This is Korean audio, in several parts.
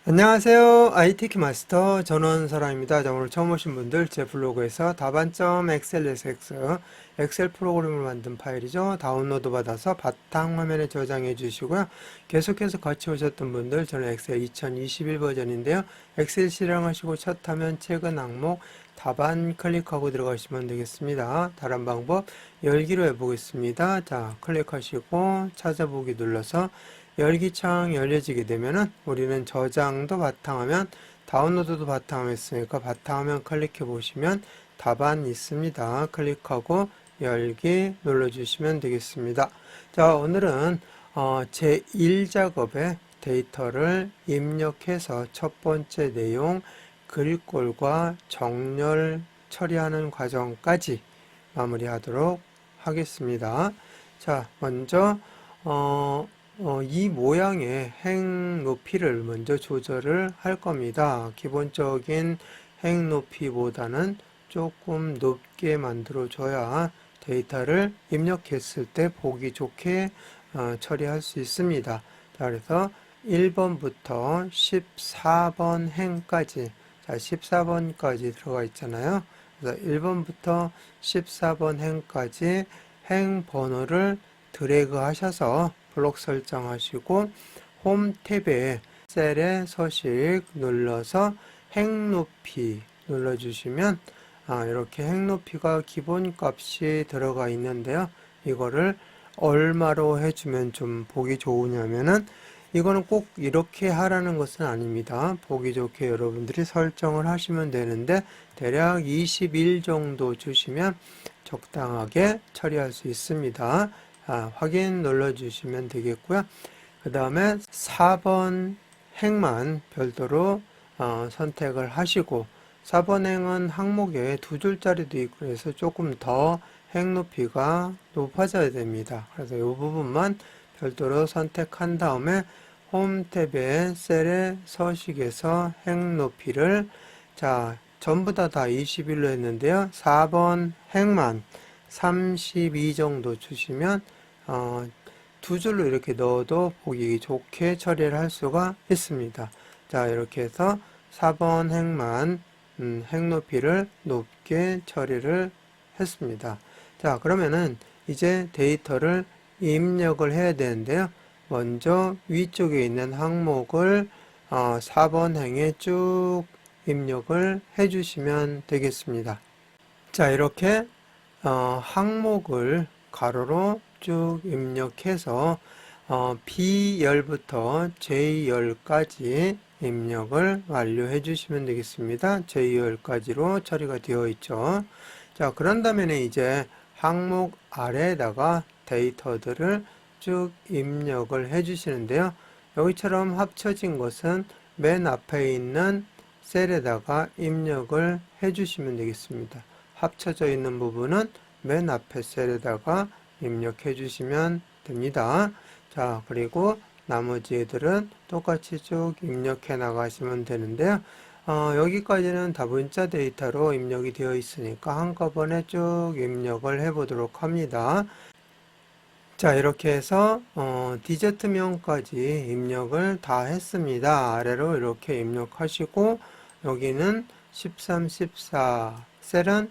안녕하세요. IT 마스터 전원서랑입니다. 자, 오늘 처음 오신 분들 제 블로그에서 다반.xlsx 엑셀 프로그램을 만든 파일이죠. 다운로드 받아서 바탕화면에 저장해 주시고요. 계속해서 같이 오셨던 분들 저는 엑셀 2021 버전인데요. 엑셀 실행하시고 첫 화면 최근 항목 다반 클릭하고 들어가시면 되겠습니다. 다른 방법 열기로 해보겠습니다. 자, 클릭하시고 찾아보기 눌러서 열기창 열려지게 되면은 우리는 저장도 바탕화면, 다운로드도 바탕화면 있으니까 바탕화면 클릭해 보시면 답안 있습니다. 클릭하고 열기 눌러주시면 되겠습니다. 자, 오늘은 제1작업에 데이터를 입력해서 첫 번째 내용 글꼴과 정렬 처리하는 과정까지 마무리하도록 하겠습니다. 자, 먼저 이 모양의 행 높이를 먼저 조절을 할 겁니다. 기본적인 행 높이보다는 조금 높게 만들어 줘야 데이터를 입력했을 때 보기 좋게 처리할 수 있습니다. 자, 그래서 1번부터 14번 행까지, 자, 14번까지 들어가 있잖아요. 그래서 1번부터 14번 행까지 행 번호를 드래그 하셔서 블록 설정하시고 홈 탭에 셀의 서식 눌러서 행 높이 눌러주시면 이렇게 행 높이가 기본 값이 들어가 있는데요. 이거를 얼마로 해주면 좀 보기 좋으냐면은 이거는 꼭 이렇게 하라는 것은 아닙니다. 보기 좋게 여러분들이 설정을 하시면 되는데 대략 21 정도 주시면 적당하게 처리할 수 있습니다. 확인 눌러주시면 되겠고요. 그 다음에 4번 행만 별도로 선택을 하시고 4번 행은 항목에 두 줄짜리도 있고 그래서 조금 더 행 높이가 높아져야 됩니다. 그래서 이 부분만 별도로 선택한 다음에 홈 탭에 셀의 서식에서 행 높이를 전부 다 21로 했는데요. 4번 행만 32 정도 주시면 두 줄로 이렇게 넣어도 보기 좋게 처리를 할 수가 있습니다. 자, 이렇게 해서 4번 행만 행 높이를 높게 처리를 했습니다. 자, 그러면은 이제 데이터를 입력을 해야 되는데요. 먼저 위쪽에 있는 항목을 4번 행에 쭉 입력을 해 주시면 되겠습니다. 자, 이렇게 항목을 가로로 쭉 입력해서 B열부터 J열까지 입력을 완료해 주시면 되겠습니다. J열까지로 처리가 되어 있죠. 자, 그런 다음에 이제 항목 아래에다가 데이터들을 쭉 입력을 해 주시는데요. 여기처럼 합쳐진 것은 맨 앞에 있는 셀에다가 입력을 해 주시면 되겠습니다. 합쳐져 있는 부분은 맨 앞에 셀에다가 입력해 주시면 됩니다. 자, 그리고 나머지 애들은 똑같이 쭉 입력해 나가시면 되는데요. 여기까지는 다 문자 데이터로 입력이 되어 있으니까 한꺼번에 쭉 입력을 해 보도록 합니다. 자, 이렇게 해서 디저트명까지 입력을 다 했습니다. 아래로 이렇게 입력하시고 여기는 13, 14 셀은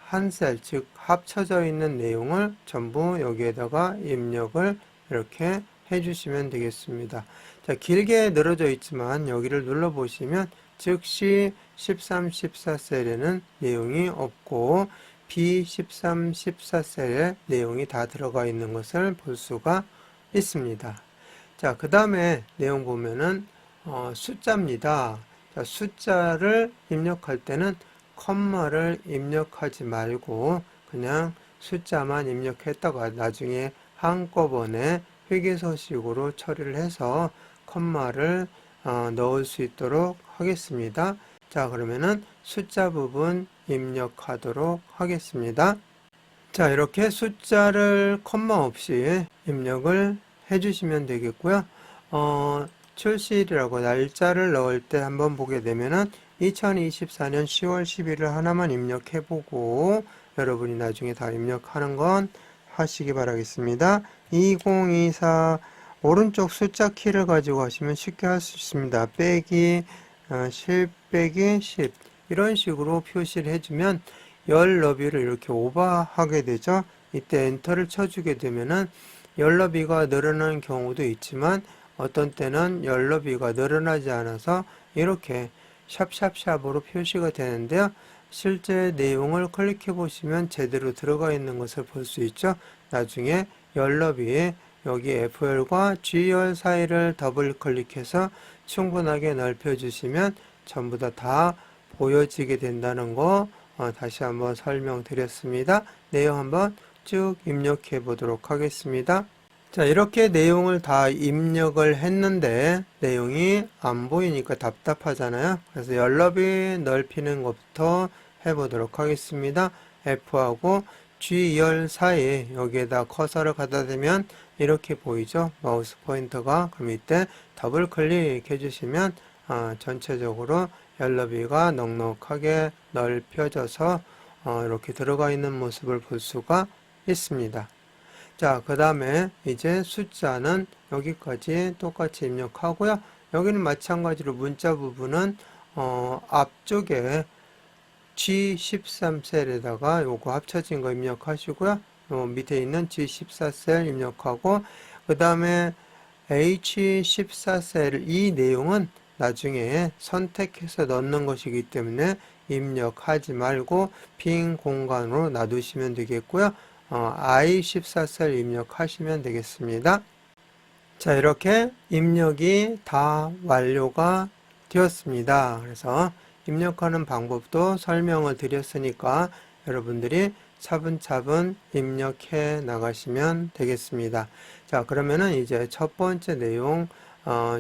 한 셀, 즉 합쳐져 있는 내용을 전부 여기에다가 입력을 이렇게 해주시면 되겠습니다. 자, 길게 늘어져 있지만 여기를 눌러 보시면 즉시 13, 14 셀에는 내용이 없고 B13, 14 셀에 내용이 다 들어가 있는 것을 볼 수가 있습니다. 자, 그 다음에 내용 보면은 숫자입니다. 자, 숫자를 입력할 때는 컴마를 입력하지 말고 그냥 숫자만 입력했다가 나중에 한꺼번에 회계서식으로 처리를 해서 컴마를 넣을 수 있도록 하겠습니다. 자, 그러면은 숫자 부분 입력하도록 하겠습니다. 자, 이렇게 숫자를 컴마 없이 입력을 해주시면 되겠고요. 출시일이라고 날짜를 넣을 때 한번 보게 되면은 2024년 10월 11일 하나만 입력해보고 여러분이 나중에 다 입력하는 건 하시기 바라겠습니다. 2024 오른쪽 숫자 키를 가지고 하시면 쉽게 할 수 있습니다. 빼기 10 빼기 10 이런 식으로 표시를 해주면 열 너비를 이렇게 오버하게 되죠. 이때 엔터를 쳐주게 되면은 열 너비가 늘어나는 경우도 있지만 어떤 때는 열 너비가 늘어나지 않아서 이렇게 샵샵샵으로 표시가 되는데요. 실제 내용을 클릭해 보시면 제대로 들어가 있는 것을 볼 수 있죠. 나중에 열 너비에 여기 F열과 G열 사이를 더블 클릭해서 충분하게 넓혀 주시면 전부 다 보여지게 된다는 거 다시 한번 설명드렸습니다. 내용 한번 쭉 입력해 보도록 하겠습니다. 자, 이렇게 내용을 다 입력을 했는데 내용이 안 보이니까 답답하잖아요. 그래서 열너비 넓히는 것부터 해보도록 하겠습니다. F하고 G열 사이 여기에다 커서를 갖다 대면 이렇게 보이죠. 마우스 포인터가. 그럼 이때 더블 클릭해 주시면 전체적으로 열너비가 넉넉하게 넓혀져서 이렇게 들어가 있는 모습을 볼 수가 있습니다. 자, 그 다음에 이제 숫자는 여기까지 똑같이 입력하고요. 여기는 마찬가지로 문자 부분은 앞쪽에 G13셀에다가 요거 합쳐진 거 입력하시고요. 밑에 있는 G14셀 입력하고 그 다음에 H14셀 이 내용은 나중에 선택해서 넣는 것이기 때문에 입력하지 말고 빈 공간으로 놔두시면 되겠고요. I14셀 입력하시면 되겠습니다. 자, 이렇게 입력이 다 완료가 되었습니다. 그래서 입력하는 방법도 설명을 드렸으니까 여러분들이 차분차분 입력해 나가시면 되겠습니다. 자, 그러면은 이제 첫 번째 내용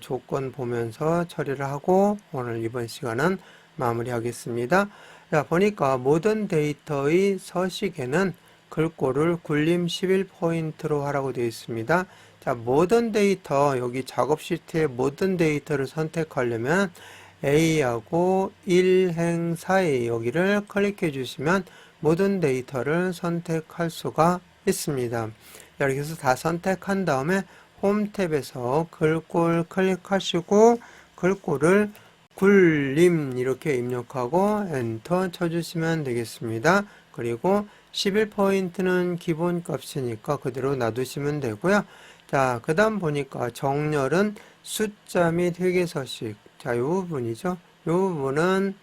조건 보면서 처리를 하고 오늘 이번 시간은 마무리하겠습니다. 자, 보니까 모든 데이터의 서식에는 글꼴을 굴림 11포인트로 하라고 되어 있습니다. 자, 모든 데이터, 여기 작업 시트의 모든 데이터를 선택하려면 A하고 1행 사이 여기를 클릭해 주시면 모든 데이터를 선택할 수가 있습니다. 이렇게 해서 다 선택한 다음에 홈 탭에서 글꼴 클릭하시고 글꼴을 굴림 이렇게 입력하고 엔터 쳐주시면 되겠습니다. 그리고 11포인트는 기본 값이니까 그대로 놔두시면 되고요. 자, 그 다음 보니까 정렬은 숫자 및 회계서식. 자, 이 부분이죠. 이 부분은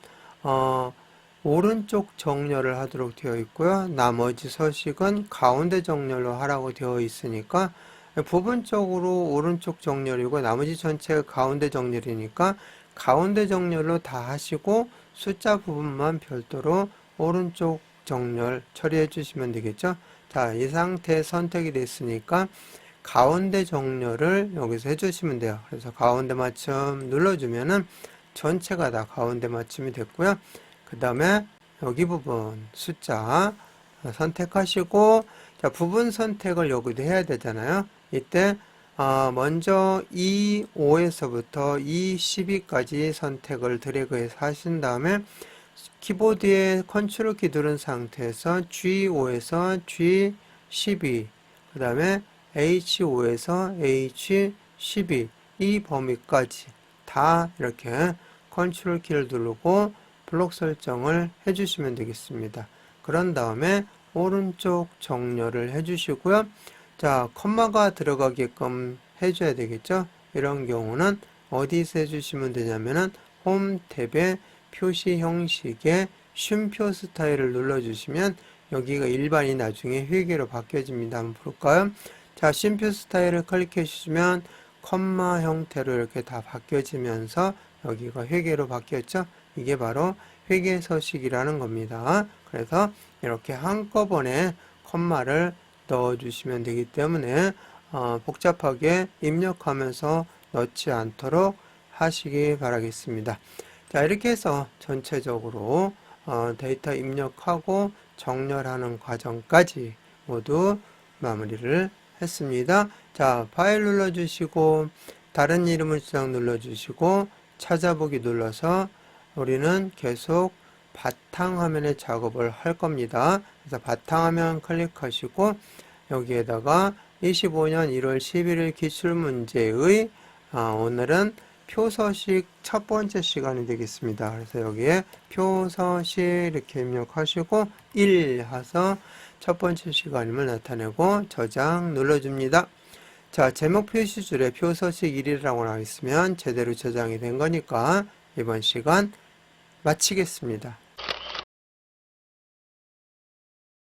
오른쪽 정렬을 하도록 되어 있고요. 나머지 서식은 가운데 정렬로 하라고 되어 있으니까 부분적으로 오른쪽 정렬이고 나머지 전체가 가운데 정렬이니까 가운데 정렬로 다 하시고 숫자 부분만 별도로 오른쪽 정렬 처리해 주시면 되겠죠. 자, 이 상태 선택이 됐으니까 가운데 정렬을 여기서 해주시면 돼요. 그래서 가운데 맞춤 눌러주면은 전체가 다 가운데 맞춤이 됐고요. 그 다음에 여기 부분 숫자 선택하시고 자, 부분 선택을 여기도 해야 되잖아요. 이때 먼저 E5에서부터 E12까지 선택을 드래그해서 하신 다음에 키보드에 컨트롤 키 누른 상태에서 G5에서 G12 그 다음에 H5에서 H12 이 범위까지 다 이렇게 컨트롤 키를 누르고 블록 설정을 해주시면 되겠습니다. 그런 다음에 오른쪽 정렬을 해주시고요. 자, 컴마가 들어가게끔 해줘야 되겠죠. 이런 경우는 어디서 해주시면 되냐면은 홈 탭에 표시 형식에 쉼표 스타일을 눌러주시면 여기가 일반이 나중에 회계로 바뀌어집니다. 한번 볼까요? 자, 쉼표 스타일을 클릭해 주시면 컴마 형태로 이렇게 다 바뀌어지면서 여기가 회계로 바뀌었죠. 이게 바로 회계 서식이라는 겁니다. 그래서 이렇게 한꺼번에 컴마를 넣어 주시면 되기 때문에 복잡하게 입력하면서 넣지 않도록 하시기 바라겠습니다. 자, 이렇게 해서 전체적으로 데이터 입력하고 정렬하는 과정까지 모두 마무리를 했습니다. 자, 파일 눌러주시고 다른 이름을 수정 눌러주시고 찾아보기 눌러서 우리는 계속 바탕화면의 작업을 할 겁니다. 그래서 바탕화면 클릭하시고 여기에다가 2025년 1월 11일 기출문제의 오늘은 표서식 첫 번째 시간이 되겠습니다. 그래서 여기에 표서식 이렇게 입력하시고 1 해서 첫 번째 시간임을 나타내고 저장 눌러줍니다. 자, 제목 표시줄에 표서식 1이라고 나와 있으면 제대로 저장이 된 거니까 이번 시간 마치겠습니다.